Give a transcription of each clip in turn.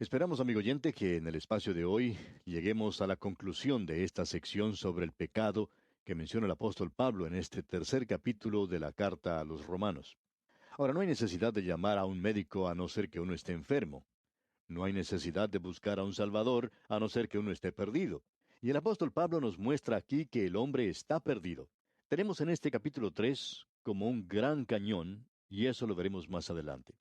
Esperamos, amigo oyente, que en el espacio de hoy lleguemos a la conclusión de esta sección sobre el pecado que menciona el apóstol Pablo en este tercer capítulo de la carta a los romanos. Ahora, no hay necesidad de llamar a un médico a no ser que uno esté enfermo. No hay necesidad de buscar a un Salvador a no ser que uno esté perdido. Y el apóstol Pablo nos muestra aquí que el hombre está perdido. Tenemos en este capítulo 3 como un gran cañón, y eso lo veremos más adelante.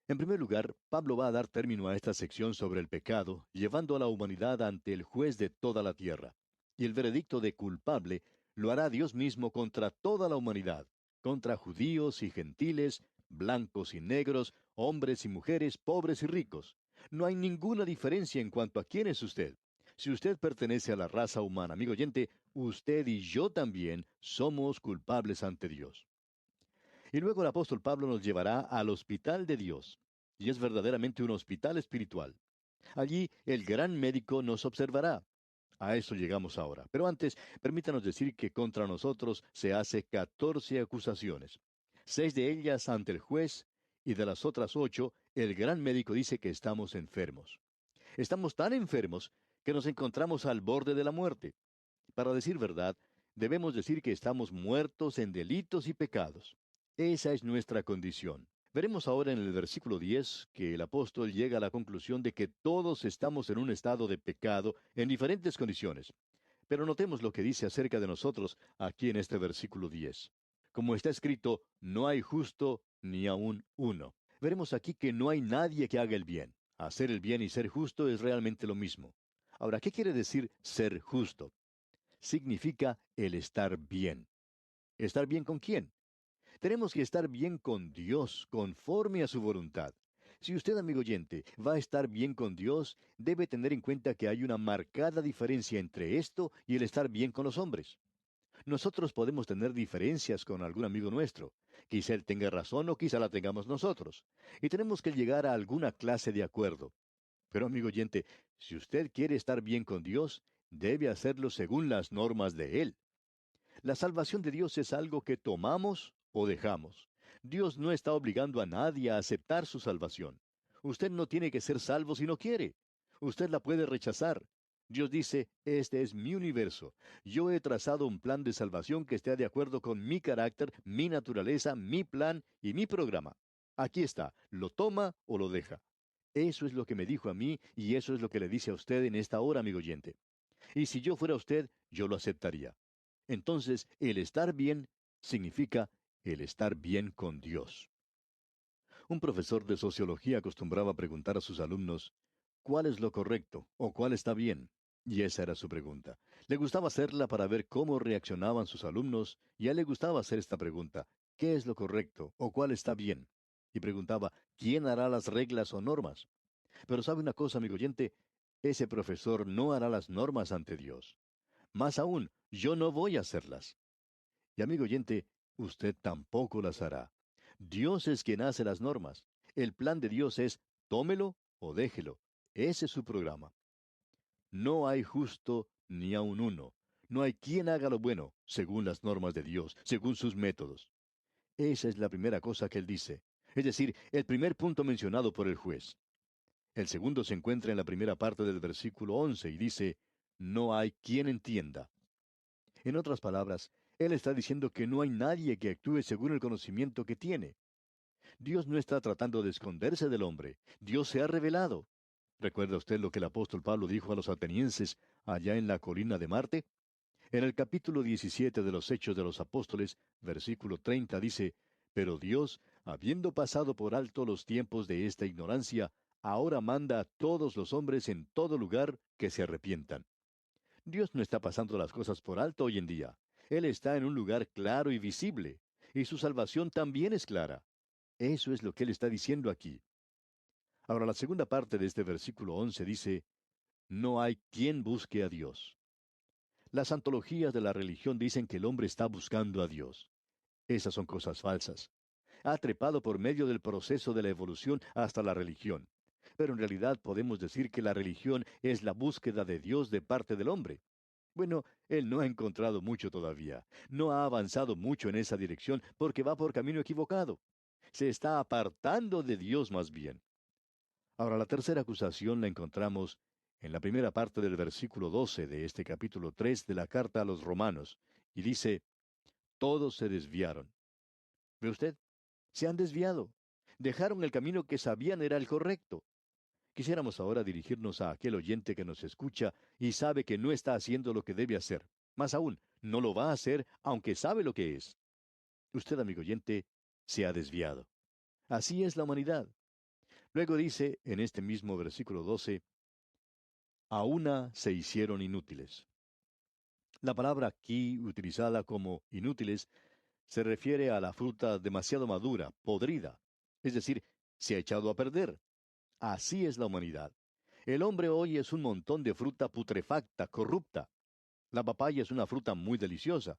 En primer lugar, Pablo va a dar término a esta sección sobre el pecado, llevando a la humanidad ante el juez de toda la tierra. Y el veredicto de culpable lo hará Dios mismo contra toda la humanidad, contra judíos y gentiles, blancos y negros, hombres y mujeres, pobres y ricos. No hay ninguna diferencia en cuanto a quién es usted. Si usted pertenece a la raza humana, amigo oyente, usted y yo también somos culpables ante Dios. Y luego el apóstol Pablo nos llevará al hospital de Dios. Y es verdaderamente un hospital espiritual. Allí el gran médico nos observará. A eso llegamos ahora. Pero antes, permítanos decir que contra nosotros se hace 14 acusaciones. 6 de ellas ante el juez, y de las otras 8, el gran médico dice que estamos enfermos. Estamos tan enfermos que nos encontramos al borde de la muerte. Para decir verdad, debemos decir que estamos muertos en delitos y pecados. Esa es nuestra condición. Veremos ahora en el versículo 10 que el apóstol llega a la conclusión de que todos estamos en un estado de pecado en diferentes condiciones. Pero notemos lo que dice acerca de nosotros aquí en este versículo 10. Como está escrito, no hay justo ni aun uno. Veremos aquí que no hay nadie que haga el bien. Hacer el bien y ser justo es realmente lo mismo. Ahora, ¿qué quiere decir ser justo? Significa el estar bien. ¿Estar bien con quién? Tenemos que estar bien con Dios, conforme a su voluntad. Si usted, amigo oyente, va a estar bien con Dios, debe tener en cuenta que hay una marcada diferencia entre esto y el estar bien con los hombres. Nosotros podemos tener diferencias con algún amigo nuestro. Quizá él tenga razón o quizá la tengamos nosotros. Y tenemos que llegar a alguna clase de acuerdo. Pero, amigo oyente, si usted quiere estar bien con Dios, debe hacerlo según las normas de Él. La salvación de Dios es algo que tomamos o dejamos. Dios no está obligando a nadie a aceptar su salvación. Usted no tiene que ser salvo si no quiere. Usted la puede rechazar. Dios dice, este es mi universo. Yo he trazado un plan de salvación que esté de acuerdo con mi carácter, mi naturaleza, mi plan y mi programa. Aquí está, lo toma o lo deja. Eso es lo que me dijo a mí y eso es lo que le dice a usted en esta hora, amigo oyente. Y si yo fuera usted, yo lo aceptaría. Entonces, el estar bien significa el estar bien con Dios. Un profesor de sociología acostumbraba preguntar a sus alumnos, ¿cuál es lo correcto o cuál está bien? Y esa era su pregunta. Le gustaba hacerla para ver cómo reaccionaban sus alumnos, y a él le gustaba hacer esta pregunta, ¿qué es lo correcto o cuál está bien? Y preguntaba, ¿quién hará las reglas o normas? Pero sabe una cosa, amigo oyente, ese profesor no hará las normas ante Dios. Más aún, yo no voy a hacerlas. Y amigo oyente, usted tampoco las hará. Dios es quien hace las normas. El plan de Dios es tómelo o déjelo. Ese es su programa. No hay justo ni aun uno. No hay quien haga lo bueno, según las normas de Dios, según sus métodos. Esa es la primera cosa que él dice. Es decir, el primer punto mencionado por el juez. El segundo se encuentra en la primera parte del versículo 11 y dice, no hay quien entienda. En otras palabras, él está diciendo que no hay nadie que actúe según el conocimiento que tiene. Dios no está tratando de esconderse del hombre. Dios se ha revelado. ¿Recuerda usted lo que el apóstol Pablo dijo a los atenienses allá en la colina de Marte? En el capítulo 17 de los Hechos de los Apóstoles, versículo 30 dice, pero Dios, habiendo pasado por alto los tiempos de esta ignorancia, ahora manda a todos los hombres en todo lugar que se arrepientan. Dios no está pasando las cosas por alto hoy en día. Él está en un lugar claro y visible, y su salvación también es clara. Eso es lo que Él está diciendo aquí. Ahora, la segunda parte de este versículo 11 dice, no hay quien busque a Dios. Las antologías de la religión dicen que el hombre está buscando a Dios. Esas son cosas falsas. Ha trepado por medio del proceso de la evolución hasta la religión. Pero en realidad podemos decir que la religión es la búsqueda de Dios de parte del hombre. Bueno, él no ha encontrado mucho todavía. No ha avanzado mucho en esa dirección porque va por camino equivocado. Se está apartando de Dios más bien. Ahora, la tercera acusación la encontramos en la primera parte del versículo 12 de este capítulo 3 de la carta a los Romanos, y dice, todos se desviaron. ¿Ve usted? Se han desviado. Dejaron el camino que sabían era el correcto. Quisiéramos ahora dirigirnos a aquel oyente que nos escucha y sabe que no está haciendo lo que debe hacer. Más aún, no lo va a hacer aunque sabe lo que es. Usted, amigo oyente, se ha desviado. Así es la humanidad. Luego dice, en este mismo versículo 12, a una se hicieron inútiles. La palabra aquí utilizada como inútiles se refiere a la fruta demasiado madura, podrida. Es decir, se ha echado a perder. Así es la humanidad. El hombre hoy es un montón de fruta putrefacta, corrupta. La papaya es una fruta muy deliciosa,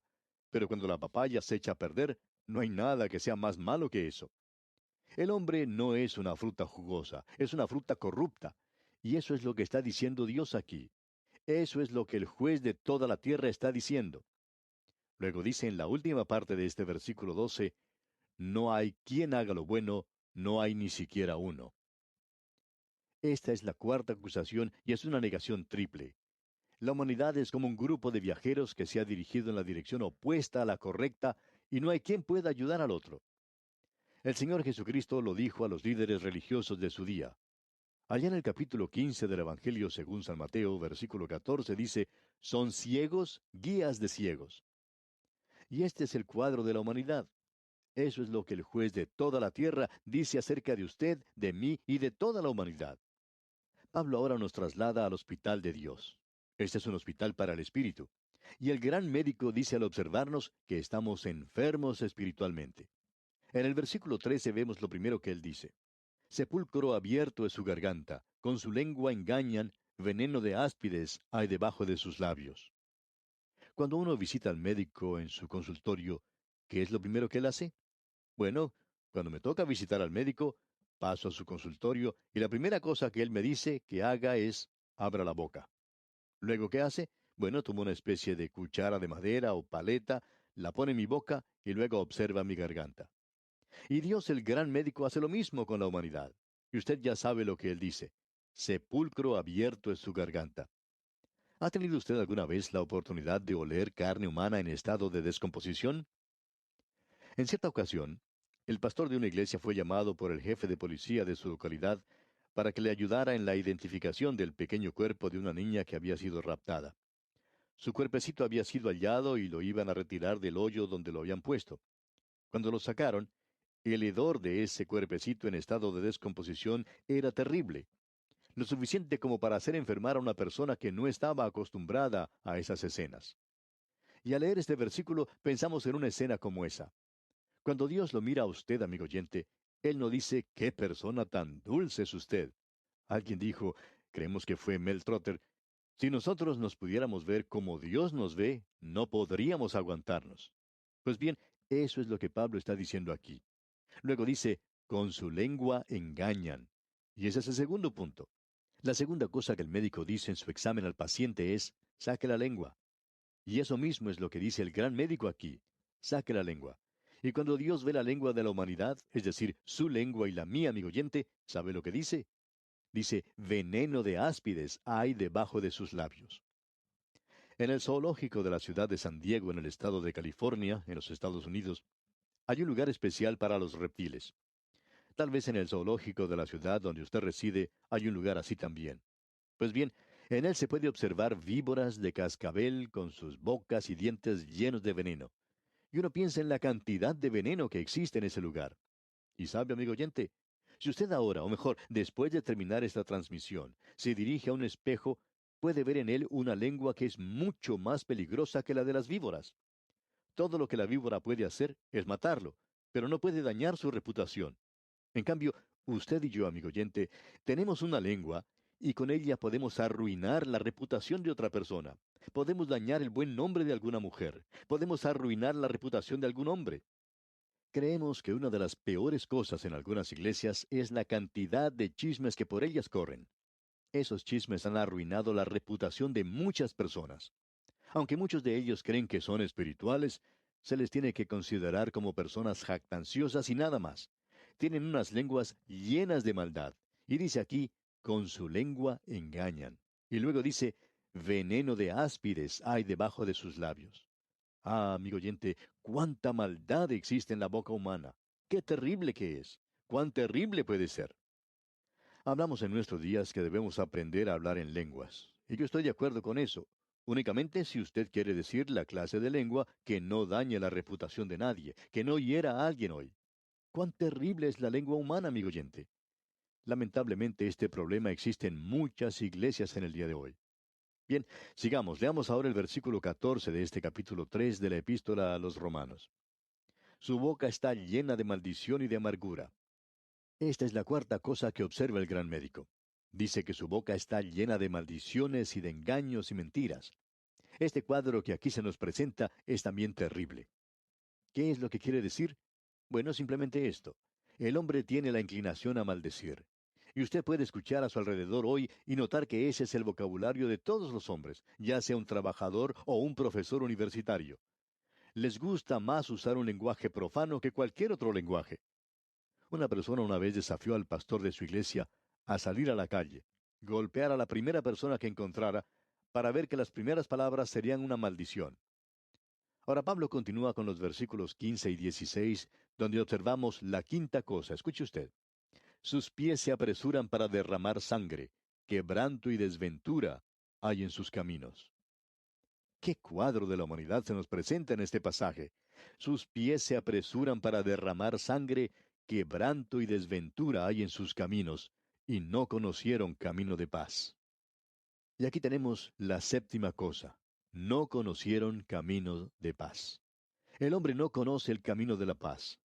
pero cuando la papaya se echa a perder, no hay nada que sea más malo que eso. El hombre no es una fruta jugosa, es una fruta corrupta. Y eso es lo que está diciendo Dios aquí. Eso es lo que el juez de toda la tierra está diciendo. Luego dice en la última parte de este versículo 12, no hay quien haga lo bueno, no hay ni siquiera uno. Esta es la cuarta acusación y es una negación triple. La humanidad es como un grupo de viajeros que se ha dirigido en la dirección opuesta a la correcta y no hay quien pueda ayudar al otro. El Señor Jesucristo lo dijo a los líderes religiosos de su día. Allá en el capítulo 15 del Evangelio según San Mateo, versículo 14, dice, son ciegos, guías de ciegos. Y este es el cuadro de la humanidad. Eso es lo que el juez de toda la tierra dice acerca de usted, de mí y de toda la humanidad. Pablo ahora nos traslada al hospital de Dios. Este es un hospital para el espíritu. Y el gran médico dice al observarnos que estamos enfermos espiritualmente. En el versículo 13 vemos lo primero que él dice. Sepulcro abierto es su garganta, con su lengua engañan, veneno de áspides hay debajo de sus labios. Cuando uno visita al médico en su consultorio, ¿qué es lo primero que él hace? Bueno, cuando me toca visitar al médico, paso a su consultorio y la primera cosa que él me dice que haga es abra la boca. Luego, ¿qué hace? Bueno, toma una especie de cuchara de madera o paleta, la pone en mi boca y luego observa mi garganta. Y Dios, el gran médico, hace lo mismo con la humanidad. Y usted ya sabe lo que él dice. Sepulcro abierto es su garganta. ¿Ha tenido usted alguna vez la oportunidad de oler carne humana en estado de descomposición? En cierta ocasión, el pastor de una iglesia fue llamado por el jefe de policía de su localidad para que le ayudara en la identificación del pequeño cuerpo de una niña que había sido raptada. Su cuerpecito había sido hallado y lo iban a retirar del hoyo donde lo habían puesto. Cuando lo sacaron, el hedor de ese cuerpecito en estado de descomposición era terrible, lo suficiente como para hacer enfermar a una persona que no estaba acostumbrada a esas escenas. Y al leer este versículo pensamos en una escena como esa. Cuando Dios lo mira a usted, amigo oyente, Él no dice, qué persona tan dulce es usted. Alguien dijo, creemos que fue Mel Trotter, si nosotros nos pudiéramos ver como Dios nos ve, no podríamos aguantarnos. Pues bien, eso es lo que Pablo está diciendo aquí. Luego dice, con su lengua engañan. Y ese es el segundo punto. La segunda cosa que el médico dice en su examen al paciente es, saque la lengua. Y eso mismo es lo que dice el gran médico aquí. Saque la lengua. Y cuando Dios ve la lengua de la humanidad, es decir, su lengua y la mía, amigo oyente, ¿sabe lo que dice? Dice, veneno de áspides hay debajo de sus labios. En el zoológico de la ciudad de San Diego, en el estado de California, en los Estados Unidos, hay un lugar especial para los reptiles. Tal vez en el zoológico de la ciudad donde usted reside hay un lugar así también. Pues bien, en él se puede observar víboras de cascabel con sus bocas y dientes llenos de veneno. Y uno piensa en la cantidad de veneno que existe en ese lugar. Y sabe, amigo oyente, si usted ahora, o mejor, después de terminar esta transmisión, se dirige a un espejo, puede ver en él una lengua que es mucho más peligrosa que la de las víboras. Todo lo que la víbora puede hacer es matarlo, pero no puede dañar su reputación. En cambio, usted y yo, amigo oyente, tenemos una lengua y con ella podemos arruinar la reputación de otra persona. Podemos dañar el buen nombre de alguna mujer. Podemos arruinar la reputación de algún hombre. Creemos que una de las peores cosas en algunas iglesias es la cantidad de chismes que por ellas corren. Esos chismes han arruinado la reputación de muchas personas. Aunque muchos de ellos creen que son espirituales, se les tiene que considerar como personas jactanciosas y nada más. Tienen unas lenguas llenas de maldad, Y dice aquí, con su lengua engañan. Y luego dice, veneno de áspides hay debajo de sus labios. Ah, amigo oyente, cuánta maldad existe en la boca humana. Qué terrible que es. Cuán terrible puede ser. Hablamos en nuestros días que debemos aprender a hablar en lenguas. Y yo estoy de acuerdo con eso. Únicamente si usted quiere decir la clase de lengua que no dañe la reputación de nadie, que no hiera a alguien hoy. Cuán terrible es la lengua humana, amigo oyente. Lamentablemente este problema existe en muchas iglesias en el día de hoy. Bien, sigamos, leamos ahora el versículo 14 de este capítulo 3 de la epístola a los Romanos. Su boca está llena de maldición y de amargura. Esta es la cuarta cosa que observa el gran médico. Dice que su boca está llena de maldiciones y de engaños y mentiras. Este cuadro que aquí se nos presenta es también terrible. ¿Qué es lo que quiere decir? Bueno, simplemente esto. El hombre tiene la inclinación a maldecir. Y usted puede escuchar a su alrededor hoy y notar que ese es el vocabulario de todos los hombres, ya sea un trabajador o un profesor universitario. Les gusta más usar un lenguaje profano que cualquier otro lenguaje. Una persona una vez desafió al pastor de su iglesia a salir a la calle, golpear a la primera persona que encontrara, para ver que las primeras palabras serían una maldición. Ahora Pablo continúa con los versículos 15 y 16, donde observamos la quinta cosa. Escuche usted. Sus pies se apresuran para derramar sangre, quebranto y desventura hay en sus caminos. ¿Qué cuadro de la humanidad se nos presenta en este pasaje? Sus pies se apresuran para derramar sangre, quebranto y desventura hay en sus caminos, y no conocieron camino de paz. Y aquí tenemos la séptima cosa. No conocieron camino de paz. El hombre no conoce el camino de la paz.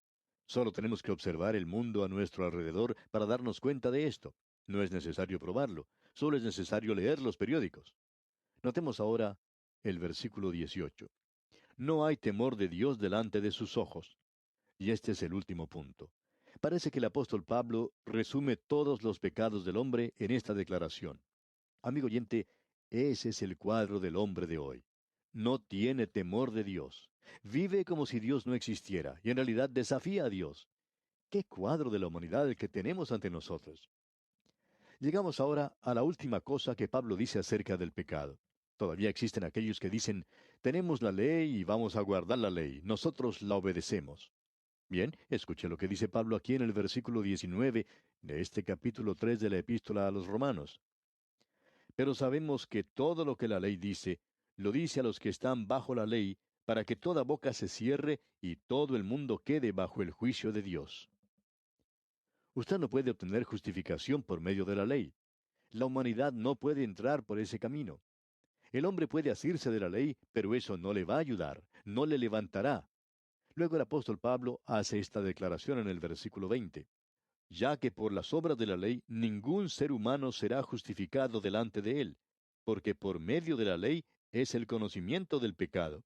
Solo tenemos que observar el mundo a nuestro alrededor para darnos cuenta de esto. No es necesario probarlo, solo es necesario leer los periódicos. Notemos ahora el versículo 18. No hay temor de Dios delante de sus ojos. Y este es el último punto. Parece que el apóstol Pablo resume todos los pecados del hombre en esta declaración. Amigo oyente, ese es el cuadro del hombre de hoy. No tiene temor de Dios. Vive como si Dios no existiera y en realidad desafía a Dios. ¿Qué cuadro de la humanidad el que tenemos ante nosotros? Llegamos ahora a la última cosa que Pablo dice acerca del pecado. Todavía existen aquellos que dicen, tenemos la ley y vamos a guardar la ley, nosotros la obedecemos. Bien, escuche lo que dice Pablo aquí en el versículo 19 de este capítulo 3 de la epístola a los Romanos. Pero sabemos que todo lo que la ley dice, lo dice a los que están bajo la ley, para que toda boca se cierre y todo el mundo quede bajo el juicio de Dios. Usted no puede obtener justificación por medio de la ley. La humanidad no puede entrar por ese camino. El hombre puede asirse de la ley, pero eso no le va a ayudar, no le levantará. Luego el apóstol Pablo hace esta declaración en el versículo 20. Ya que por las obras de la ley ningún ser humano será justificado delante de él, porque por medio de la ley es el conocimiento del pecado.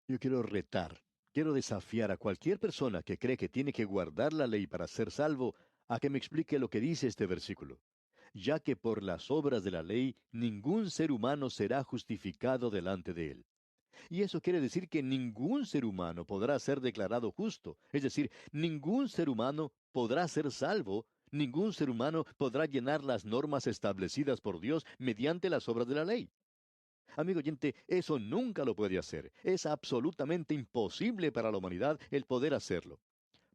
Yo quiero retar, quiero desafiar a cualquier persona que cree que tiene que guardar la ley para ser salvo, a que me explique lo que dice este versículo. Ya que por las obras de la ley ningún ser humano será justificado delante de él. Y eso quiere decir que ningún ser humano podrá ser declarado justo, es decir, ningún ser humano podrá ser salvo, ningún ser humano podrá llenar las normas establecidas por Dios mediante las obras de la ley. Amigo oyente, eso nunca lo puede hacer. Es absolutamente imposible para la humanidad el poder hacerlo.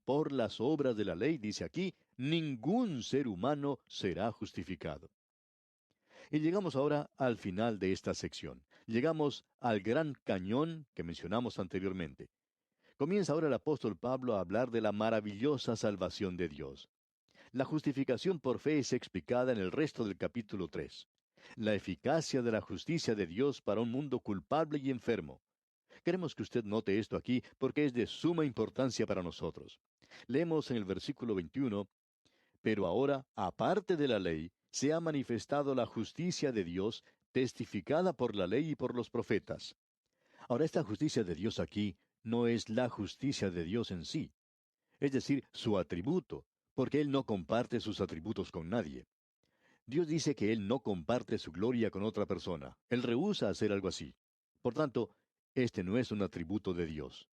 Por las obras de la ley, dice aquí, ningún ser humano será justificado. Y llegamos ahora al final de esta sección. Llegamos al gran cañón que mencionamos anteriormente. Comienza ahora el apóstol Pablo a hablar de la maravillosa salvación de Dios. La justificación por fe es explicada en el resto del capítulo 3. La eficacia de la justicia de Dios para un mundo culpable y enfermo. Queremos que usted note esto aquí porque es de suma importancia para nosotros. Leemos en el versículo 21, pero ahora, aparte de la ley, se ha manifestado la justicia de Dios, testificada por la ley y por los profetas. Ahora, esta justicia de Dios aquí no es la justicia de Dios en sí, es decir, su atributo, porque Él no comparte sus atributos con nadie. Dios dice que Él no comparte su gloria con otra persona. Él rehúsa hacer algo así. Por tanto, este no es un atributo de Dios.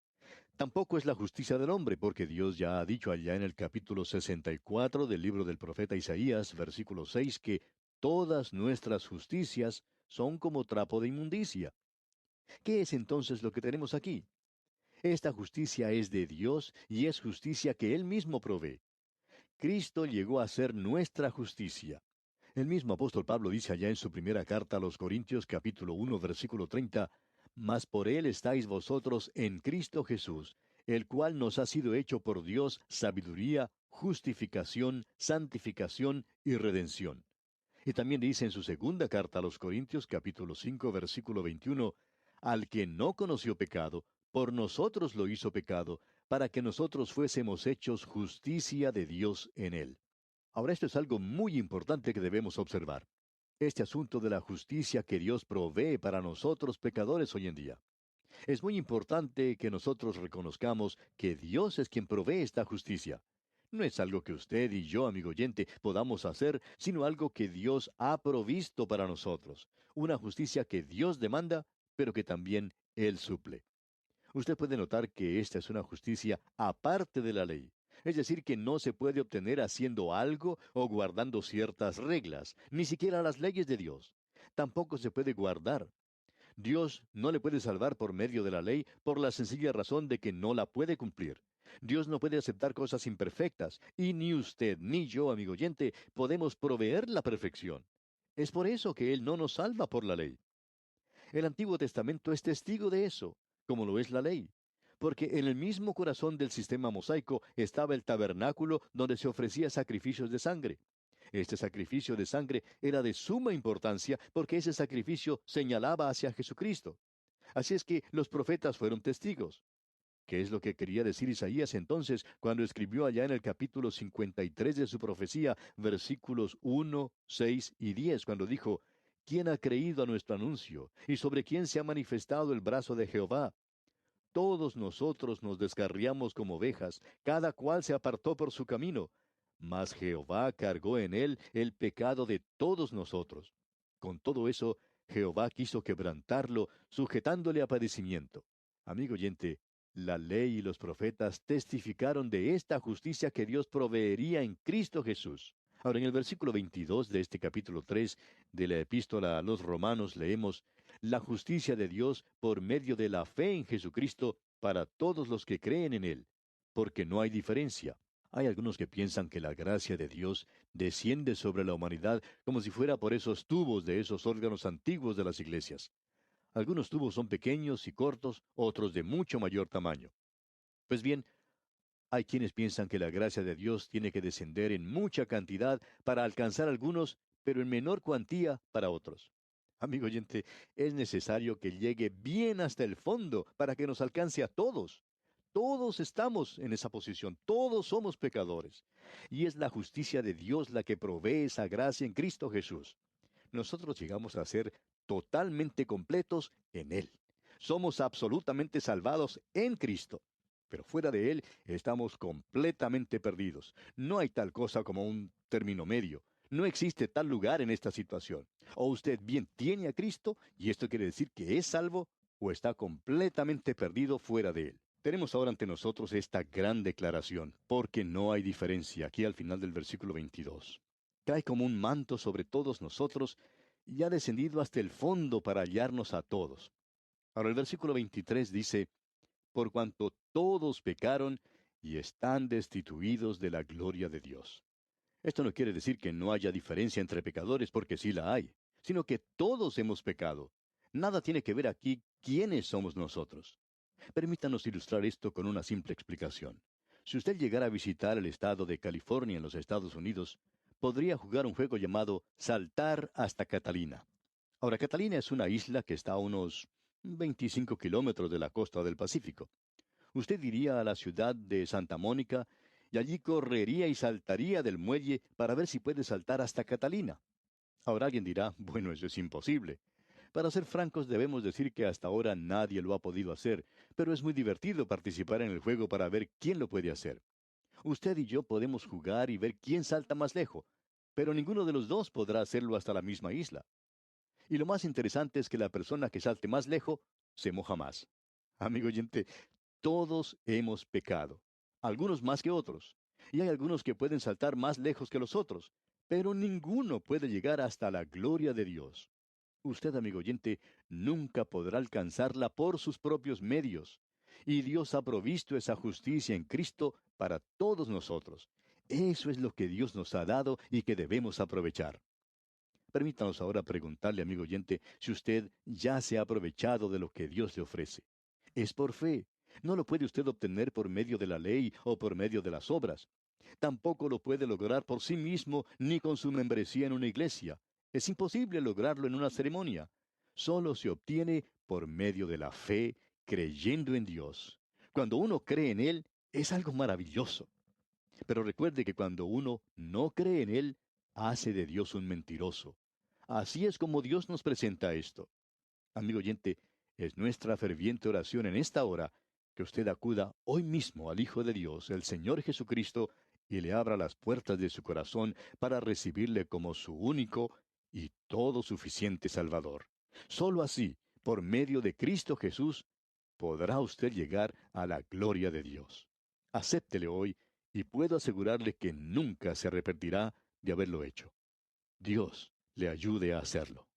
Tampoco es la justicia del hombre, porque Dios ya ha dicho allá en el capítulo 64 del libro del profeta Isaías, versículo 6, que todas nuestras justicias son como trapo de inmundicia. ¿Qué es entonces lo que tenemos aquí? Esta justicia es de Dios y es justicia que Él mismo provee. Cristo llegó a ser nuestra justicia. El mismo apóstol Pablo dice allá en su primera carta a los Corintios capítulo 1 versículo 30, mas por Él estáis vosotros en Cristo Jesús, el cual nos ha sido hecho por Dios sabiduría, justificación, santificación y redención. Y también dice en su segunda carta a los Corintios capítulo 5 versículo 21, al que no conoció pecado, por nosotros lo hizo pecado, para que nosotros fuésemos hechos justicia de Dios en él. Ahora esto es algo muy importante que debemos observar. Este asunto de la justicia que Dios provee para nosotros pecadores hoy en día. Es muy importante que nosotros reconozcamos que Dios es quien provee esta justicia. No es algo que usted y yo, amigo oyente, podamos hacer, sino algo que Dios ha provisto para nosotros. Una justicia que Dios demanda, pero que también Él suple. Usted puede notar que esta es una justicia aparte de la ley. Es decir, que no se puede obtener haciendo algo o guardando ciertas reglas, ni siquiera las leyes de Dios. Tampoco se puede guardar. Dios no le puede salvar por medio de la ley por la sencilla razón de que no la puede cumplir. Dios no puede aceptar cosas imperfectas, y ni usted ni yo, amigo oyente, podemos proveer la perfección. Es por eso que Él no nos salva por la ley. El Antiguo Testamento es testigo de eso, como lo es la ley. Porque en el mismo corazón del sistema mosaico estaba el tabernáculo donde se ofrecía sacrificios de sangre. Este sacrificio de sangre era de suma importancia porque ese sacrificio señalaba hacia Jesucristo. Así es que los profetas fueron testigos. ¿Qué es lo que quería decir Isaías entonces cuando escribió allá en el capítulo 53 de su profecía, versículos 1, 6 y 10, cuando dijo, ¿quién ha creído a nuestro anuncio? ¿Y sobre quién se ha manifestado el brazo de Jehová? Todos nosotros nos descarriamos como ovejas, cada cual se apartó por su camino, mas Jehová cargó en él el pecado de todos nosotros. Con todo eso, Jehová quiso quebrantarlo, sujetándole a padecimiento. Amigo oyente, la ley y los profetas testificaron de esta justicia que Dios proveería en Cristo Jesús. Ahora, en el versículo 22 de este capítulo 3 de la epístola a los Romanos leemos, la justicia de Dios por medio de la fe en Jesucristo para todos los que creen en Él, porque no hay diferencia. Hay algunos que piensan que la gracia de Dios desciende sobre la humanidad como si fuera por esos tubos de esos órganos antiguos de las iglesias. Algunos tubos son pequeños y cortos, otros de mucho mayor tamaño. Pues bien, hay quienes piensan que la gracia de Dios tiene que descender en mucha cantidad para alcanzar a algunos, pero en menor cuantía para otros. Amigo oyente, es necesario que llegue bien hasta el fondo para que nos alcance a todos. Todos estamos en esa posición, todos somos pecadores. Y es la justicia de Dios la que provee esa gracia en Cristo Jesús. Nosotros llegamos a ser totalmente completos en Él. Somos absolutamente salvados en Cristo. Pero fuera de Él estamos completamente perdidos. No hay tal cosa como un término medio. No existe tal lugar en esta situación. O usted bien tiene a Cristo, y esto quiere decir que es salvo, o está completamente perdido fuera de Él. Tenemos ahora ante nosotros esta gran declaración, porque no hay diferencia, aquí al final del versículo 22. Cae como un manto sobre todos nosotros y ha descendido hasta el fondo para hallarnos a todos. Ahora el versículo 23 dice, por cuanto todos pecaron y están destituidos de la gloria de Dios. Esto no quiere decir que no haya diferencia entre pecadores, porque sí la hay, sino que todos hemos pecado. Nada tiene que ver aquí quiénes somos nosotros. Permítanos ilustrar esto con una simple explicación. Si usted llegara a visitar el estado de California en los Estados Unidos, podría jugar un juego llamado Saltar hasta Catalina. Ahora, Catalina es una isla que está a unos 25 kilómetros de la costa del Pacífico. Usted iría a la ciudad de Santa Mónica y allí correría y saltaría del muelle para ver si puede saltar hasta Catalina. Ahora alguien dirá, bueno, eso es imposible. Para ser francos, debemos decir que hasta ahora nadie lo ha podido hacer, pero es muy divertido participar en el juego para ver quién lo puede hacer. Usted y yo podemos jugar y ver quién salta más lejos, pero ninguno de los dos podrá hacerlo hasta la misma isla. Y lo más interesante es que la persona que salte más lejos se moja más. Amigo oyente, Todos hemos pecado, algunos más que otros, y hay algunos que pueden saltar más lejos que los otros, pero ninguno puede llegar hasta la gloria de Dios. Usted, amigo oyente, nunca podrá alcanzarla por sus propios medios. Y Dios ha provisto esa justicia en Cristo para todos nosotros. Eso es lo que Dios nos ha dado y que debemos aprovechar. Permítanos ahora preguntarle, amigo oyente, si usted ya se ha aprovechado de lo que Dios le ofrece. Es por fe. No lo puede usted obtener por medio de la ley o por medio de las obras. Tampoco lo puede lograr por sí mismo ni con su membresía en una iglesia. Es imposible lograrlo en una ceremonia. Solo se obtiene por medio de la fe, creyendo en Dios. Cuando uno cree en Él, es algo maravilloso. Pero recuerde que cuando uno no cree en Él, hace de Dios un mentiroso. Así es como Dios nos presenta esto. Amigo oyente, es nuestra ferviente oración en esta hora que usted acuda hoy mismo al Hijo de Dios, el Señor Jesucristo, y le abra las puertas de su corazón para recibirle como su único y todo suficiente Salvador. Solo así, por medio de Cristo Jesús, podrá usted llegar a la gloria de Dios. Acéptele hoy y puedo asegurarle que nunca se arrepentirá de haberlo hecho. Dios le ayude a hacerlo.